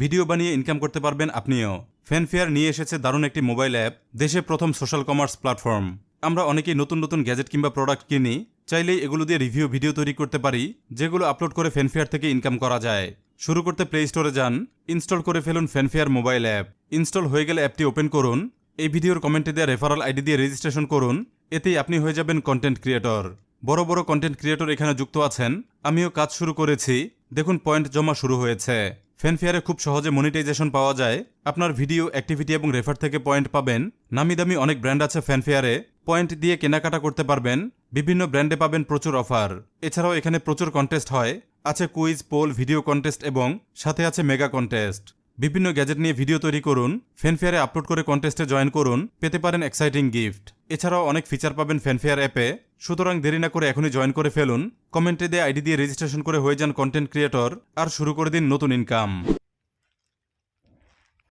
Video বানিয়ে income করতে পারবেন আপনিও। ফ্যানফেয়ার নিয়ে এসেছে দারুণ একটি মোবাইল অ্যাপ, দেশে প্রথম সোশ্যাল কমার্স প্ল্যাটফর্ম। আমরা অনেকেই নতুন নতুন গ্যাজেট কিংবা প্রোডাক্ট কিনি, চাইলেই এগুলো দিয়ে রিভিউ ভিডিও তৈরি করতে পারি, যেগুলো আপলোড করে ফ্যানফেয়ার থেকে ইনকাম করা যায়। শুরু করতে প্লে স্টোরে যান, ইনস্টল করে ফেলুন ফ্যানফেয়ার মোবাইল অ্যাপ। ইনস্টল হয়ে গেলে অ্যাপটি ওপেন করুন। এই ভিডিওর কমেন্টে দেওয়া রেফারাল আইডি দিয়ে রেজিস্ট্রেশন করুন, এতেই আপনি হয়ে যাবেন কন্টেন্ট ক্রিয়েটর। বড় বড় কন্টেন্ট ক্রিয়েটর এখানে যুক্ত আছেন, আমিও কাজ শুরু করেছি। দেখুন পয়েন্ট জমা শুরু হয়েছে। ফ্যানফেয়ারে খুব সহজে মনিটাইজেশন পাওয়া যায়। আপনার ভিডিও, অ্যাক্টিভিটি এবং রেফার থেকে পয়েন্ট পাবেন। নামি দামি অনেক ব্র্যান্ড আছে ফ্যানফেয়ারে, পয়েন্ট দিয়ে কেনাকাটা করতে পারবেন। বিভিন্ন ব্র্যান্ডে পাবেন প্রচুর অফার। এছাড়াও এখানে প্রচুর কন্টেস্ট হয়, আছে কুইজ, পোল, ভিডিও কন্টেস্ট এবং সাথে আছে মেগা কন্টেস্ট। বিভিন্ন গ্যাজেট নিয়ে ভিডিও তৈরি করুন, ফ্যানফেয়ারে আপলোড করে কন্টেস্টে জয়েন করুন, পেতে পারেন এক্সাইটিং গিফট। এছাড়াও অনেক ফিচার পাবেন ফ্যানফেয়ার অ্যাপে। সুতরাং দেরি না করে এখনই জয়েন করে ফেলুন। কমেন্টে দেওয়া আইডি দিয়ে রেজিস্ট্রেশন করে হয়ে যান কন্টেন্ট ক্রিয়েটর আর শুরু করে দিন নতুন ইনকাম।